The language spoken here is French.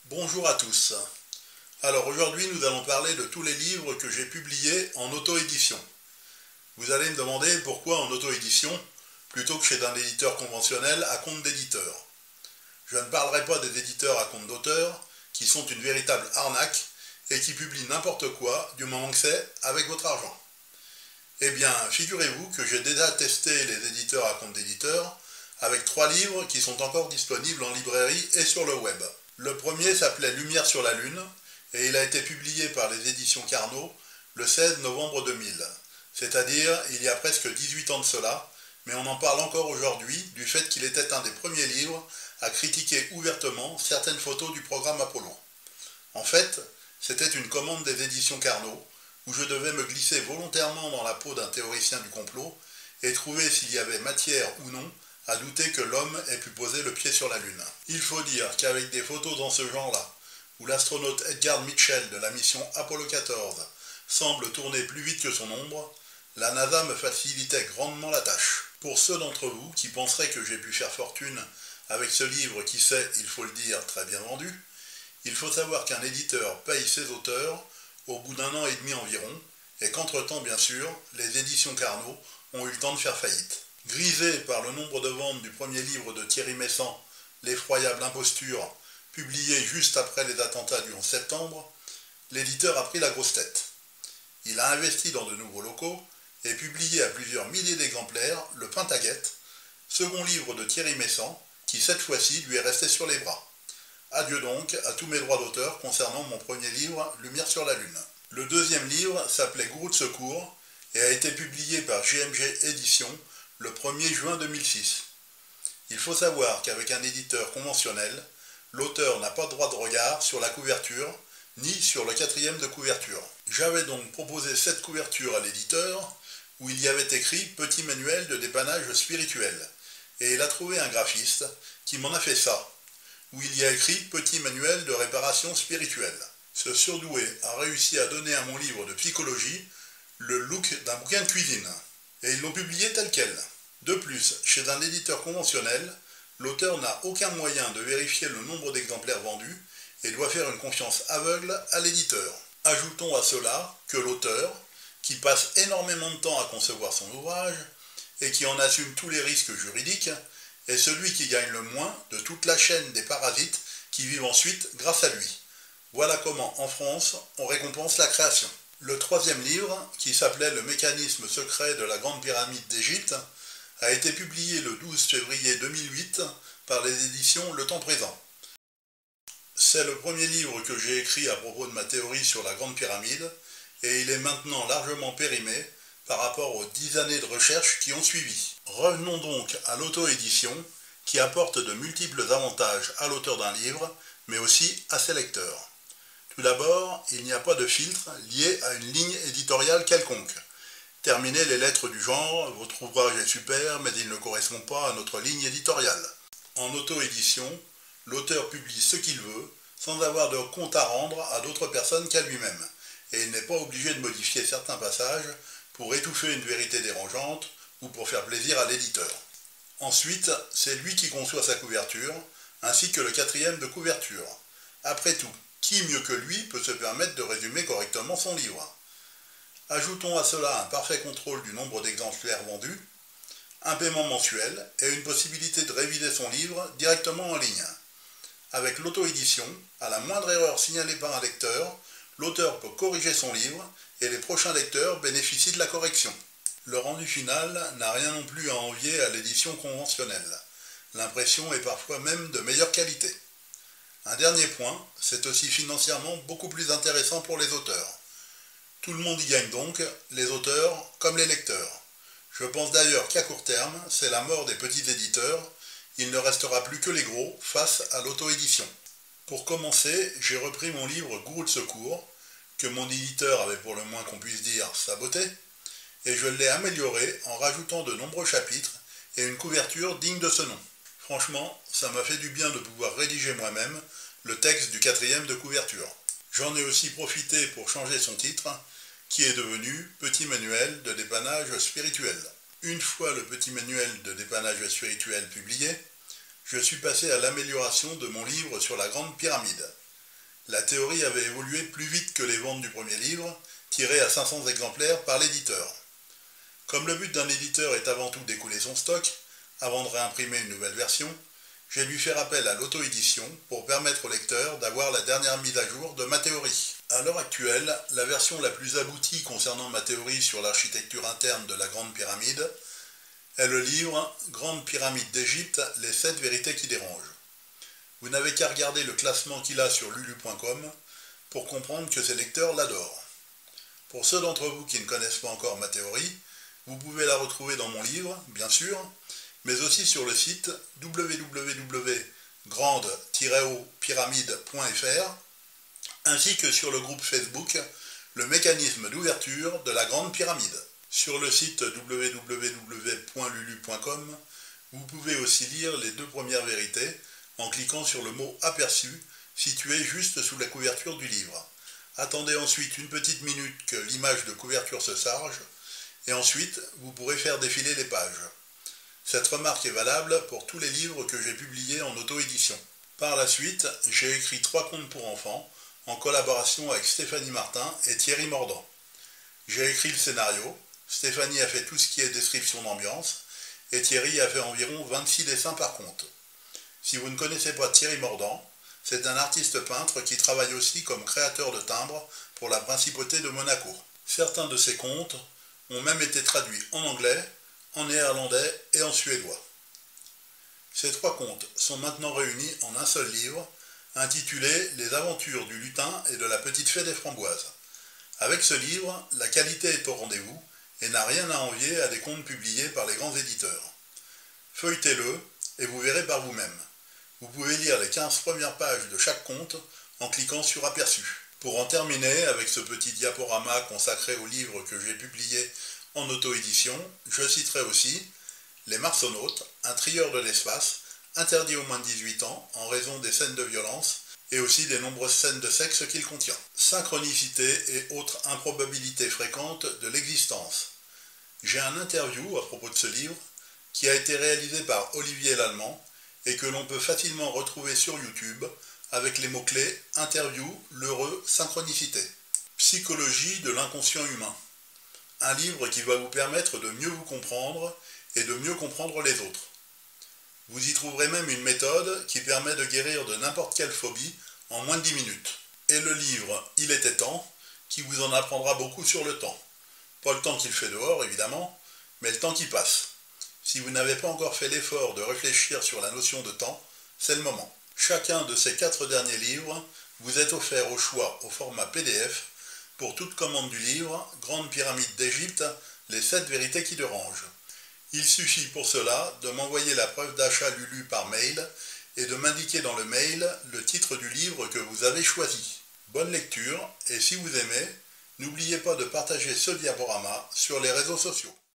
Bonjour à tous. Alors aujourd'hui nous allons parler de tous les livres que j'ai publiés en auto-édition. Vous allez me demander pourquoi en auto-édition plutôt que chez un éditeur conventionnel à compte d'éditeur. Je ne parlerai pas des éditeurs à compte d'auteur qui sont une véritable arnaque et qui publient n'importe quoi du moment que c'est avec votre argent. Eh bien, figurez-vous que j'ai déjà testé les éditeurs à compte d'éditeur avec 3 livres qui sont encore disponibles en librairie et sur le web. Le premier s'appelait Lumière sur la Lune et il a été publié par les éditions Carnot le 16 novembre 2000, c'est-à-dire il y a presque 18 ans de cela, mais on en parle encore aujourd'hui du fait qu'il était un des premiers livres à critiquer ouvertement certaines photos du programme Apollo. En fait, c'était une commande des éditions Carnot où je devais me glisser volontairement dans la peau d'un théoricien du complot et trouver s'il y avait matière ou non à douter que l'homme ait pu poser le pied sur la Lune. Il faut dire qu'avec des photos dans ce genre-là, où l'astronaute Edgar Mitchell de la mission Apollo 14 semble tourner plus vite que son ombre, la NASA me facilitait grandement la tâche. Pour ceux d'entre vous qui penseraient que j'ai pu faire fortune avec ce livre qui s'est, il faut le dire, très bien vendu, il faut savoir qu'un éditeur paye ses auteurs au bout d'1 an et demi environ, et qu'entre-temps, bien sûr, les éditions Carnot ont eu le temps de faire faillite. Grisé par le nombre de ventes du premier livre de Thierry Messant, L'effroyable imposture, publié juste après les attentats du 11 septembre, l'éditeur a pris la grosse tête. Il a investi dans de nouveaux locaux et publié à plusieurs milliers d'exemplaires Le Pentaguette, second livre de Thierry Messant, qui cette fois-ci lui est resté sur les bras. Adieu donc à tous mes droits d'auteur concernant mon premier livre, Lumière sur la Lune. Le deuxième livre s'appelait Gourou de secours et a été publié par GMG Éditions le 1er juin 2006. Il faut savoir qu'avec un éditeur conventionnel, l'auteur n'a pas de droit de regard sur la couverture, ni sur le 4e de couverture. J'avais donc proposé cette couverture à l'éditeur, où il y avait écrit « Petit manuel de dépannage spirituel », et il a trouvé un graphiste qui m'en a fait ça, où il y a écrit « Petit manuel de réparation spirituelle ». Ce surdoué a réussi à donner à mon livre de psychologie le look d'un bouquin de cuisine. Et ils l'ont publié tel quel. De plus, chez un éditeur conventionnel, l'auteur n'a aucun moyen de vérifier le nombre d'exemplaires vendus et doit faire une confiance aveugle à l'éditeur. Ajoutons à cela que l'auteur, qui passe énormément de temps à concevoir son ouvrage et qui en assume tous les risques juridiques, est celui qui gagne le moins de toute la chaîne des parasites qui vivent ensuite grâce à lui. Voilà comment, en France, on récompense la création. Le troisième livre, qui s'appelait Le mécanisme secret de la Grande Pyramide d'Égypte, a été publié le 12 février 2008 par les éditions Le Temps Présent. C'est le premier livre que j'ai écrit à propos de ma théorie sur la Grande Pyramide, et il est maintenant largement périmé par rapport aux 10 années de recherche qui ont suivi. Revenons donc à l'auto-édition, qui apporte de multiples avantages à l'auteur d'un livre, mais aussi à ses lecteurs. Tout d'abord, il n'y a pas de filtre lié à une ligne éditoriale quelconque. Terminez les lettres du genre « Votre ouvrage est super, mais il ne correspond pas à notre ligne éditoriale ». En auto-édition, l'auteur publie ce qu'il veut, sans avoir de compte à rendre à d'autres personnes qu'à lui-même, et il n'est pas obligé de modifier certains passages pour étouffer une vérité dérangeante ou pour faire plaisir à l'éditeur. Ensuite, c'est lui qui conçoit sa couverture, ainsi que le 4e de couverture. Après tout, qui mieux que lui peut se permettre de résumer correctement son livre? Ajoutons à cela un parfait contrôle du nombre d'exemplaires vendus, un paiement mensuel et une possibilité de réviser son livre directement en ligne. Avec l'auto-édition, à la moindre erreur signalée par un lecteur, l'auteur peut corriger son livre et les prochains lecteurs bénéficient de la correction. Le rendu final n'a rien non plus à envier à l'édition conventionnelle. L'impression est parfois même de meilleure qualité. Un dernier point, c'est aussi financièrement beaucoup plus intéressant pour les auteurs. Tout le monde y gagne donc, les auteurs comme les lecteurs. Je pense d'ailleurs qu'à court terme, c'est la mort des petits éditeurs, il ne restera plus que les gros face à l'auto-édition. Pour commencer, j'ai repris mon livre Gourou de secours, que mon éditeur avait pour le moins qu'on puisse dire saboté, et je l'ai amélioré en rajoutant de nombreux chapitres et une couverture digne de ce nom. Franchement, ça m'a fait du bien de pouvoir rédiger moi-même le texte du 4e de couverture. J'en ai aussi profité pour changer son titre, qui est devenu « Petit manuel de dépannage spirituel ». Une fois le petit manuel de dépannage spirituel publié, je suis passé à l'amélioration de mon livre sur la Grande Pyramide. La théorie avait évolué plus vite que les ventes du premier livre, tiré à 500 exemplaires par l'éditeur. Comme le but d'un éditeur est avant tout d'écouler son stock, avant de réimprimer une nouvelle version, j'ai dû faire appel à l'auto-édition pour permettre au lecteur d'avoir la dernière mise à jour de ma théorie. À l'heure actuelle, la version la plus aboutie concernant ma théorie sur l'architecture interne de la Grande Pyramide est le livre « Grande Pyramide d'Égypte, les 7 vérités qui dérangent ». Vous n'avez qu'à regarder le classement qu'il a sur lulu.com pour comprendre que ses lecteurs l'adorent. Pour ceux d'entre vous qui ne connaissent pas encore ma théorie, vous pouvez la retrouver dans mon livre, bien sûr, mais aussi sur le site www.grande-pyramide.fr ainsi que sur le groupe Facebook Le mécanisme d'ouverture de la Grande Pyramide. Sur le site www.lulu.com, vous pouvez aussi lire les 2 premières vérités en cliquant sur le mot aperçu situé juste sous la couverture du livre. Attendez ensuite une petite minute que l'image de couverture se charge et ensuite vous pourrez faire défiler les pages. Cette remarque est valable pour tous les livres que j'ai publiés en auto-édition. Par la suite, j'ai écrit 3 contes pour enfants en collaboration avec Stéphanie Martin et Thierry Mordant. J'ai écrit le scénario, Stéphanie a fait tout ce qui est description d'ambiance et Thierry a fait environ 26 dessins par conte. Si vous ne connaissez pas Thierry Mordant, c'est un artiste peintre qui travaille aussi comme créateur de timbres pour la principauté de Monaco. Certains de ses contes ont même été traduits en anglais, en néerlandais et en suédois. Ces 3 contes sont maintenant réunis en un seul livre, intitulé « Les aventures du lutin et de la petite fée des framboises ». Avec ce livre, la qualité est au rendez-vous et n'a rien à envier à des contes publiés par les grands éditeurs. Feuilletez-le et vous verrez par vous-même. Vous pouvez lire les 15 premières pages de chaque conte en cliquant sur Aperçu. Pour en terminer avec ce petit diaporama consacré au livre que j'ai publié en auto-édition, je citerai aussi Les Marsonautes, un trieur de l'espace, interdit aux moins de 18 ans en raison des scènes de violence et aussi des nombreuses scènes de sexe qu'il contient. Synchronicité et autres improbabilités fréquentes de l'existence. J'ai un interview à propos de ce livre qui a été réalisé par Olivier Lallemand et que l'on peut facilement retrouver sur YouTube avec les mots-clés « Interview, l'heureux, synchronicité ». Psychologie de l'inconscient humain. Un livre qui va vous permettre de mieux vous comprendre et de mieux comprendre les autres. Vous y trouverez même une méthode qui permet de guérir de n'importe quelle phobie en moins de 10 minutes. Et le livre « Il était temps » qui vous en apprendra beaucoup sur le temps. Pas le temps qu'il fait dehors, évidemment, mais le temps qui passe. Si vous n'avez pas encore fait l'effort de réfléchir sur la notion de temps, c'est le moment. Chacun de ces 4 derniers livres vous est offert au choix au format PDF pour toute commande du livre « Grande Pyramide d'Égypte, les 7 vérités qui dérangent ». Il suffit pour cela de m'envoyer la preuve d'achat Lulu par mail et de m'indiquer dans le mail le titre du livre que vous avez choisi. Bonne lecture et si vous aimez, n'oubliez pas de partager ce diaporama sur les réseaux sociaux.